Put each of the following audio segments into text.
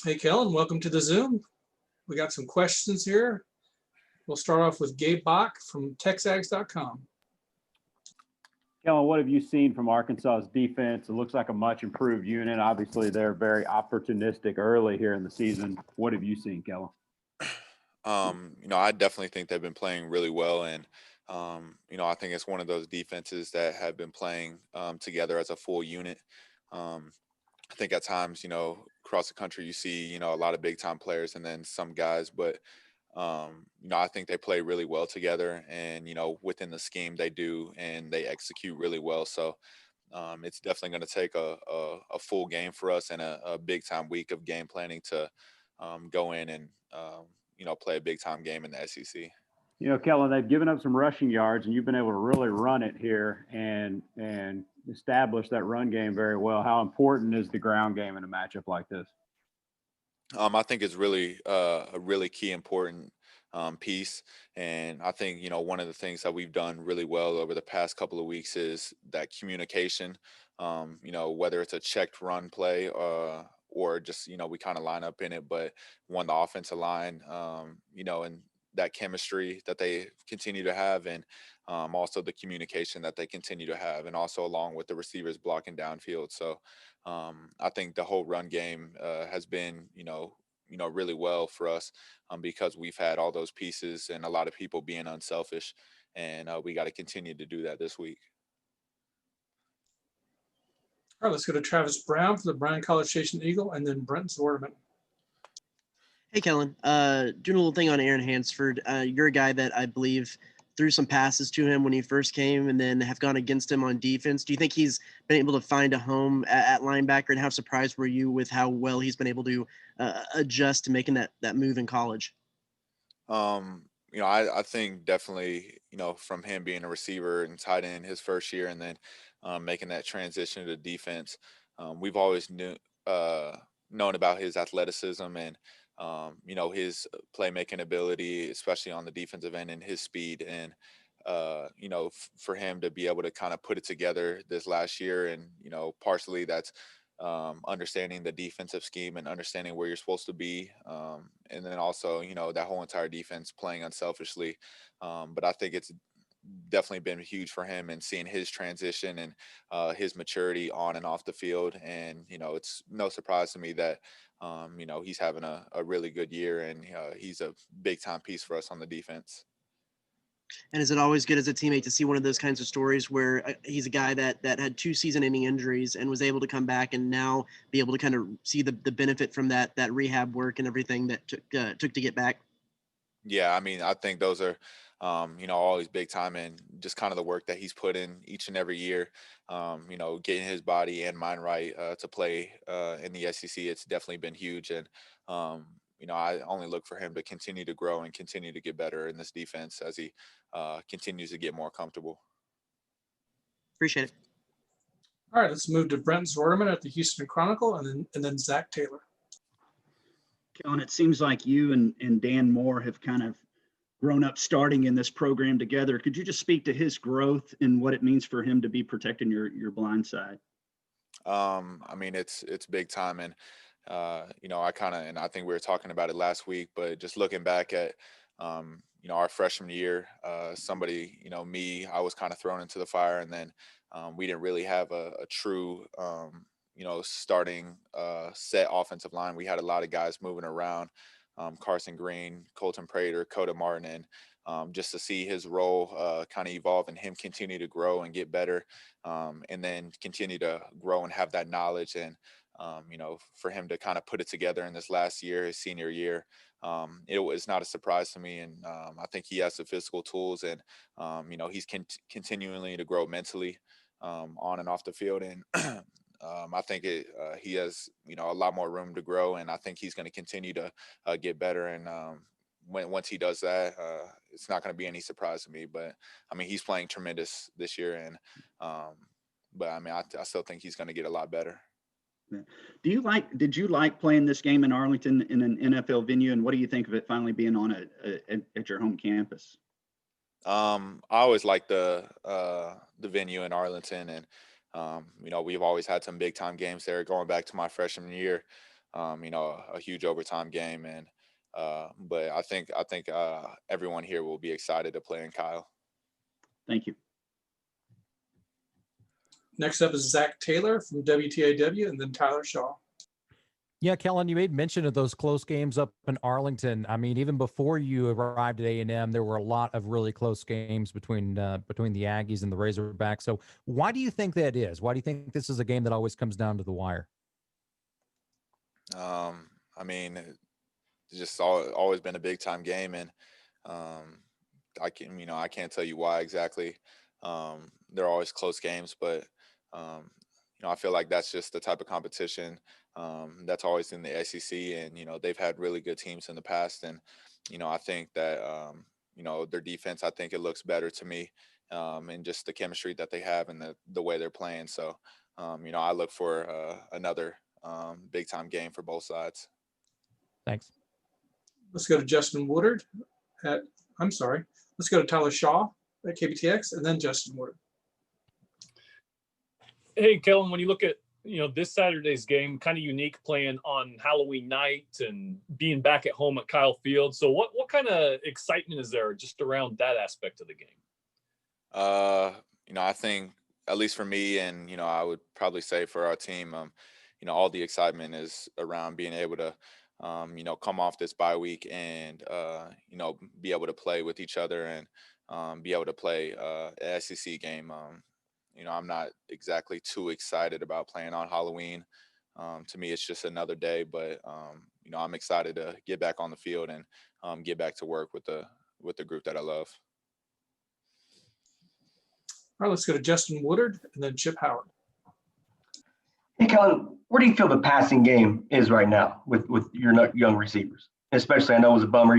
Hey, Kellen, welcome to the Zoom. We got some questions here. We'll start off with Gabe Bach from TexAgs.com. Kellen, what have you seen from Arkansas's defense? It looks like a much improved unit. Obviously, they're very opportunistic early here in the season. What have you seen, Kellen? I definitely think they've been playing really well, and I think it's one of those defenses that have been playing together as a full unit. Um, I think at times, across the country, you see, a lot of big time players and then some guys, but I think they play really well together, and within the scheme they do, and they execute really well. So it's definitely going to take a full game for us and a big time week of game planning to go in and play a big time game in the SEC. Kellen, they've given up some rushing yards, and you've been able to really run it here and establish that run game very well. How important is the ground game in a matchup like this? I think it's really a really key important piece, and I think one of the things that we've done really well over the past couple of weeks is that communication. Whether it's a checked run play or just we kind of line up in it, but the offensive line, and that chemistry that they continue to have, and also the communication that they continue to have, and also along with the receivers blocking downfield. So I think the whole run game has been, really well for us because we've had all those pieces and a lot of people being unselfish, and we got to continue to do that this week. All right, let's go to Travis Brown for the Bryan College Station Eagle, and then Brent Zorderman. Hey, Kellen. Doing a little thing on Aaron Hansford. You're a guy that I believe threw some passes to him when he first came and then have gone against him on defense. Do you think he's been able to find a home at linebacker, and how surprised were you with how well he's been able to adjust to making that move in college? I think definitely, from him being a receiver and tight end his first year, and then making that transition to defense, we've always known about his athleticism and his playmaking ability, especially on the defensive end, and his speed. And for him to be able to kind of put it together this last year, and partially that's understanding the defensive scheme and understanding where you're supposed to be, and then also that whole entire defense playing unselfishly. But I think it's definitely been huge for him, and seeing his transition and his maturity on and off the field. And it's no surprise to me that he's having a really good year, and he's a big time piece for us on the defense. And is it always good as a teammate to see one of those kinds of stories where he's a guy that had two season-ending injuries and was able to come back and now be able to kind of see the benefit from that rehab work and everything that took to get back? Yeah, I mean, I think those are, always big time, and just kind of the work that he's put in each and every year. Getting his body and mind right to play in the SEC. It's definitely been huge, and I only look for him to continue to grow and continue to get better in this defense as he continues to get more comfortable. Appreciate it. All right, let's move to Brent Zorderman at the Houston Chronicle, and then Zach Taylor. Kellen, it seems like you and Dan Moore have kind of grown up starting in this program together. Could you just speak to his growth and what it means for him to be protecting your blind side? I mean, it's big time, and I think we were talking about it last week, but just looking back at our freshman year, me, I was kind of thrown into the fire, and then we didn't really have a true starting set offensive line. We had a lot of guys moving around, Carson Green, Colton Prater, Coda Martin, and just to see his role kind of evolve and him continue to grow and get better, and then continue to grow and have that knowledge. And for him to kind of put it together in this last year, his senior year, it was not a surprise to me. And I think he has the physical tools, and he's continually to grow mentally on and off the field. And I think he has a lot more room to grow, and I think he's going to continue to get better. And once he does that, it's not going to be any surprise to me. But I mean, he's playing tremendous this year, and but I mean, I still think he's going to get a lot better. Yeah. Did you like playing this game in Arlington in an NFL venue, and what do you think of it finally being on at your home campus? I always liked the venue in Arlington, and we've always had some big time games there going back to my freshman year. a huge overtime game. And but I think everyone here will be excited to play in Kyle. Thank you. Next up is Zach Taylor from WTAW, and then Tyler Shaw. Yeah, Kellen, you made mention of those close games up in Arlington. I mean, even before you arrived at A&M, there were a lot of really close games between the Aggies and the Razorbacks. So why do you think that is? Why do you think this is a game that always comes down to the wire? I mean, it's just always been a big time game, and I can't tell you why exactly. They're always close games, but I feel like that's just the type of competition that's always in the SEC, and they've had really good teams in the past, and I think that their defense, I think it looks better to me, and just the chemistry that they have and the way they're playing. So I look for another big time game for both sides. Thanks. Let's go to Justin Woodard let's go to Tyler Shaw at KBTX, and then Justin Woodard. Hey, Kellen, when you look at this Saturday's game, kind of unique, playing on Halloween night and being back at home at Kyle Field. So what kind of excitement is there just around that aspect of the game? I think, at least for me, and I would probably say for our team, all the excitement is around being able to come off this bye week and be able to play with each other and be able to play an SEC game. I'm not exactly too excited about playing on Halloween. To me, it's just another day, but I'm excited to get back on the field and get back to work with the group that I love. All right, let's go to Justin Woodard and then Chip Howard. Hey, Kellen, where do you feel the passing game is right now with your young receivers? Especially, I know it was a bummer.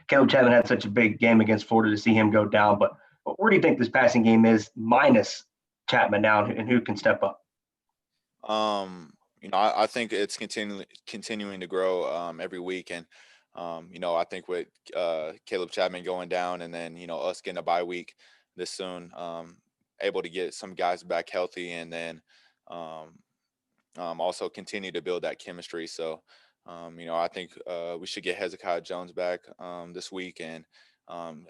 Caleb Chapman had such a big game against Florida to see him go down, but where do you think this passing game is minus Chapman now, and who can step up? I think it's continuing to grow every week, and I think with Caleb Chapman going down, and then us getting a bye week this soon, able to get some guys back healthy, and then also continue to build that chemistry. So I think we should get Hezekiah Jones back this week, and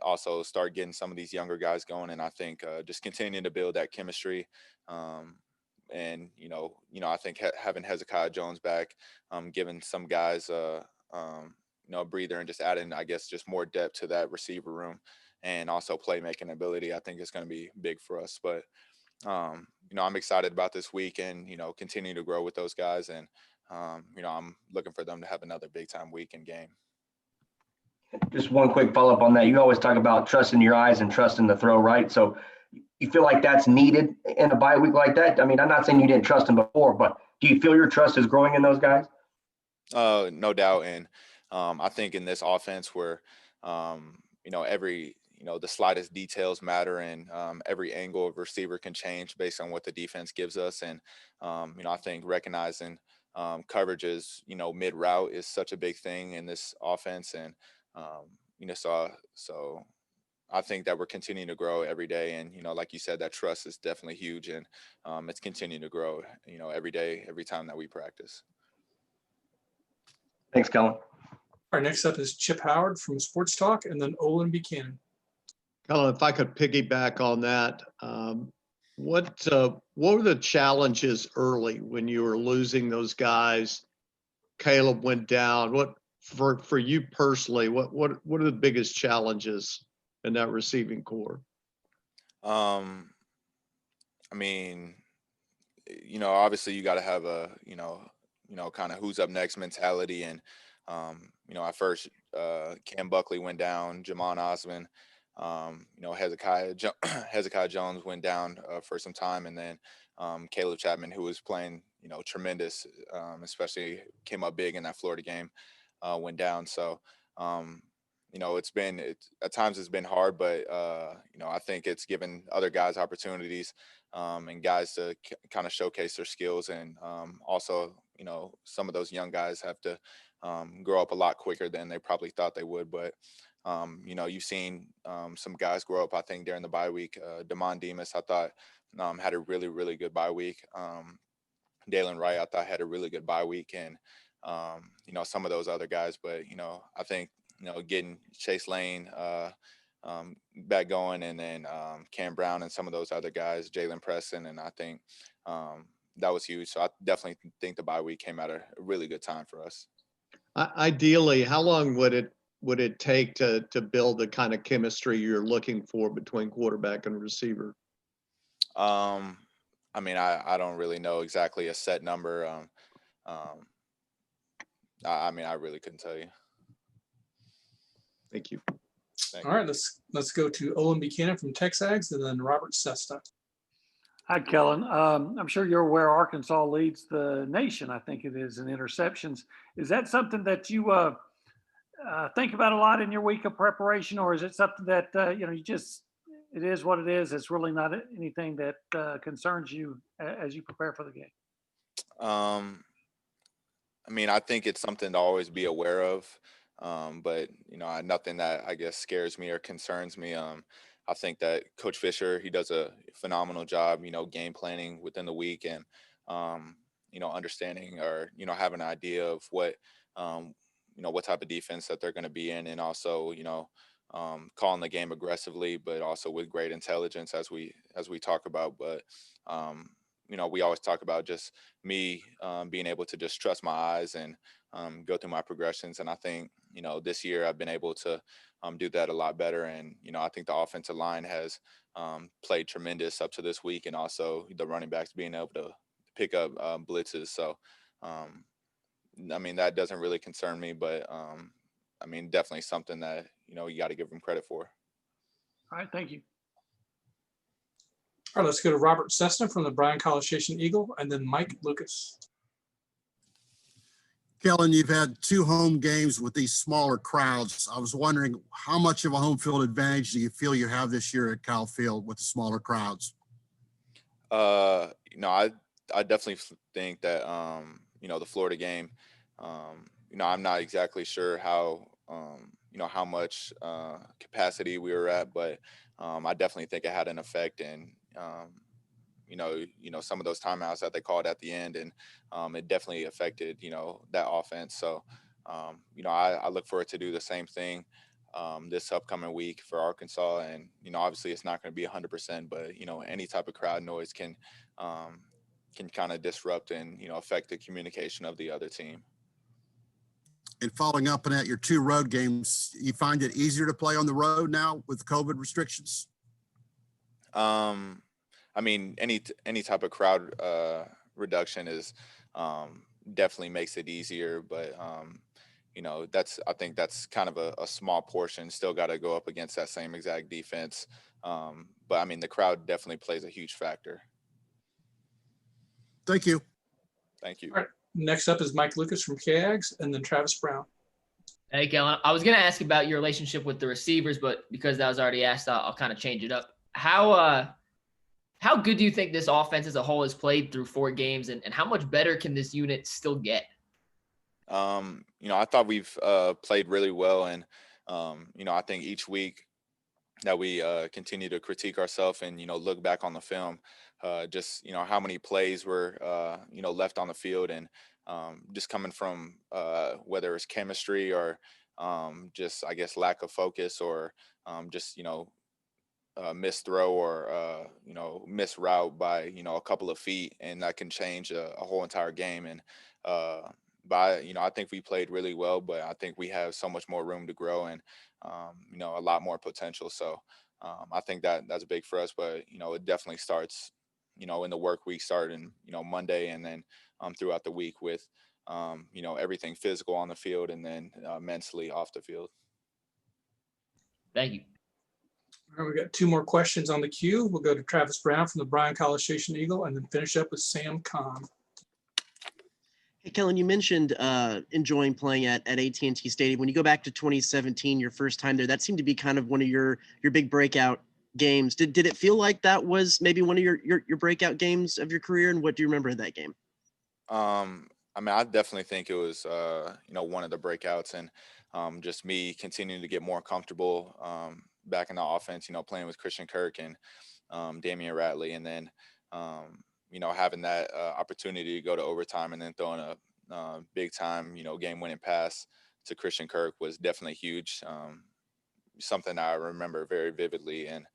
also start getting some of these younger guys going. And I think just continuing to build that chemistry. And I think having Hezekiah Jones back, giving some guys a breather, and just adding, I guess, just more depth to that receiver room, and also playmaking ability, I think is going to be big for us. But I'm excited about this week, and continue to grow with those guys, and I'm looking for them to have another big time week and game. Just one quick follow-up on that. You always talk about trusting your eyes and trusting the throw, right? So you feel like that's needed in a bye week like that? I mean, I'm not saying you didn't trust them before, but do you feel your trust is growing in those guys? No doubt. And I think in this offense where, every, the slightest details matter, and every angle of receiver can change based on what the defense gives us. And, I think recognizing coverages, mid route is such a big thing in this offense. And, so I think that we're continuing to grow every day. And, like you said, that trust is definitely huge, and it's continuing to grow, every day, every time that we practice. Thanks, Kellen. All right, next up is Chip Howard from Sports Talk, and then Olin Buchanan. Kellen, if I could piggyback on that, what were the challenges early when you were losing those guys? Caleb went down. What for you personally? What are the biggest challenges in that receiving core? I mean, obviously you got to have a, kind of who's up next mentality. And, at first, Cam Buckley went down, Jamon Osman, Hezekiah Jones went down for some time. And then Caleb Chapman, who was playing, tremendous, especially came up big in that Florida game, went down. So, at times it's been hard, but, I think it's given other guys opportunities and guys to kind of showcase their skills. And also, some of those young guys have to grow up a lot quicker than they probably thought they would. But, you've seen some guys grow up, I think, during the bye week. Damon Demas, I thought, had a really, really good bye week. Dalen Wright, I thought, had a really good bye week. And, some of those other guys. But, I think, getting Chase Lane back going, and then Cam Brown and some of those other guys, Jalen Preston, and I think that was huge. So I definitely think the bye week came at a really good time for us. Ideally, how long would it take to build the kind of chemistry you're looking for between quarterback and receiver? I don't really know exactly a set number. I really couldn't tell you. Thank you. Thank All right, let's go to Owen Buchanan from Texags, and then Robert Sesta. Hi, Kellen. I'm sure you're aware Arkansas leads the nation, I think it is, in interceptions. Is that something that you think about a lot in your week of preparation, or is it something that, it is what it is? It's really not anything that concerns you as you prepare for the game? I think it's something to always be aware of. But nothing that I guess scares me or concerns me. I think that Coach Fisher, he does a phenomenal job, game planning within the week, and understanding, or having an idea of what what type of defense that they're going to be in, and also calling the game aggressively, but also with great intelligence, as we talk about. But we always talk about just me being able to just trust my eyes and go through my progressions. And I think, this year I've been able to do that a lot better. And, I think the offensive line has played tremendous up to this week, and also the running backs being able to pick up blitzes. So, that doesn't really concern me, but definitely something that, you got to give them credit for. All right. Thank you. All right, let's go to Robert Sesta from the Bryan College Station Eagle, and then Mike Lucas. Kellen, you've had 2 home games with these smaller crowds. I was wondering, how much of a home field advantage do you feel you have this year at Cal Field with the smaller crowds? I definitely think that, the Florida game, I'm not exactly sure how much capacity we were at, but I definitely think it had an effect. And, some of those timeouts that they called at the end, and it definitely affected, that offense. So, I look for it to do the same thing this upcoming week for Arkansas. And, obviously it's not going to be 100%, but, any type of crowd noise can kind of disrupt and, affect the communication of the other team. And following up on that, your 2 road games, you find it easier to play on the road now with COVID restrictions? Any type of crowd reduction is definitely makes it easier, but I think that's kind of a small portion. Still got to go up against that same exact defense, but the crowd definitely plays a huge factor. Thank you. Thank you. All right, next up is Mike Lucas from KAGS, and then Travis Brown. Hey, Kellen. I was going to ask about your relationship with the receivers, but because that was already asked, I'll kind of change it up. How good do you think this offense as a whole has played through 4 games, and how much better can this unit still get? I thought we've played really well, and I think each week that we continue to critique ourselves and look back on the film, just how many plays were left on the field, and just coming from whether it's chemistry or just, I guess, lack of focus, or just missed throw, or missed route by a couple of feet, and that can change a whole entire game. And I think we played really well, but I think we have so much more room to grow, and a lot more potential. So I think that's big for us. But it definitely starts in the work week, starting Monday, and then throughout the week with everything physical on the field, and then mentally off the field. Thank you. All right, we got 2 more questions on the queue. We'll go to Travis Brown from the Bryan College Station Eagle, and then finish up with Sam Kahn. Hey, Kellen, you mentioned enjoying playing at AT&T Stadium. When you go back to 2017, your first time there, that seemed to be kind of one of your big breakout games. Did it feel like that was maybe one of your breakout games of your career? And what do you remember of that game? I definitely think it was, one of the breakouts, and just me continuing to get more comfortable back in the offense, playing with Christian Kirk and Damian Ratley, and then, having that opportunity to go to overtime, and then throwing a big time, game winning pass to Christian Kirk was definitely huge. Something I remember very vividly. And,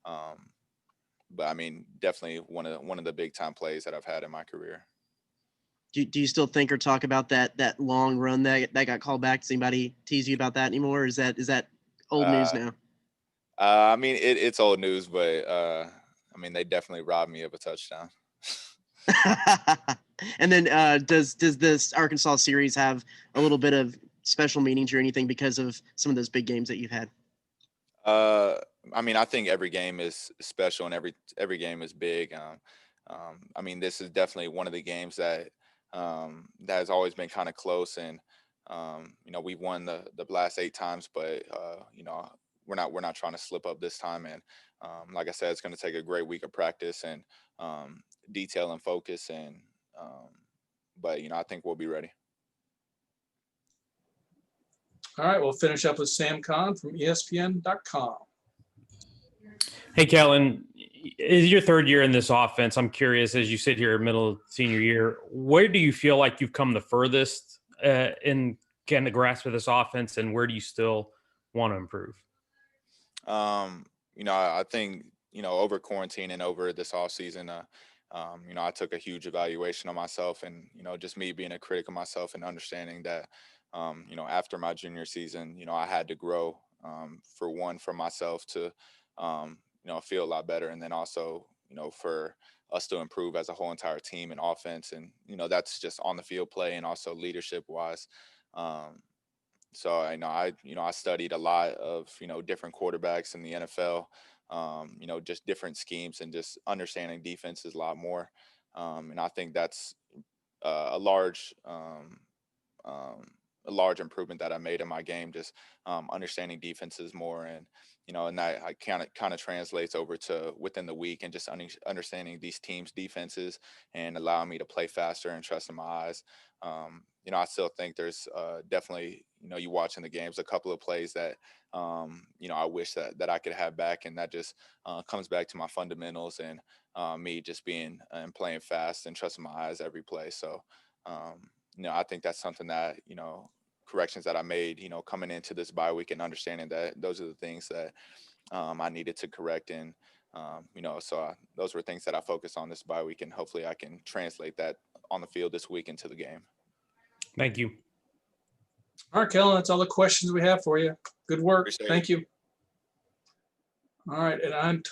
but I mean, definitely one of the big time plays that I've had in my career. Do you still think or talk about that long run that got called back? Does anybody tease you about that anymore? Or is that old news now? I mean, it's old news, but I mean, they definitely robbed me of a touchdown. And then does this Arkansas series have a little bit of special meanings or anything because of some of those big games that you've had? I mean, I think every game is special and every game is big. I mean, this is definitely one of the games that has always been kind of close, and we've won the last 8 times, but we're not trying to slip up this time. And like I said, it's going to take a great week of practice and detail and focus, and but I think we'll be ready. All right, we'll finish up with Sam Kahn from ESPN.com. Hey, Kellen, is your third year in this offense? I'm curious, as you sit here middle of senior year, where do you feel like you've come the furthest in getting the grasp of this offense, and where do you still want to improve? I think, over quarantine and over this off season, I took a huge evaluation on myself, and, just me being a critic of myself and understanding that, after my junior season, I had to grow, for myself to, feel a lot better. And then also, for us to improve as a whole entire team and offense. And, that's just on the field play and also leadership wise. So I studied a lot of, different quarterbacks in the NFL, just different schemes and just understanding defenses a lot more. And I think that's a large improvement that I made in my game, just understanding defenses more. And, and that I kind of translates over to within the week and just understanding these teams' defenses and allowing me to play faster and trust in my eyes. I still think there's definitely, you watching the games, a couple of plays that, I wish that I could have back. And that just comes back to my fundamentals and me just being and playing fast and trusting my eyes every play. So, I think that's something that, corrections that I made, coming into this bye week and understanding that those are the things that I needed to correct. And, so those were things that I focused on this bye week, and hopefully I can translate that on the field this week into the game. Thank you. All right, Kellen, that's all the questions we have for you. Good work. Appreciate it. Thank you. All right, and I'm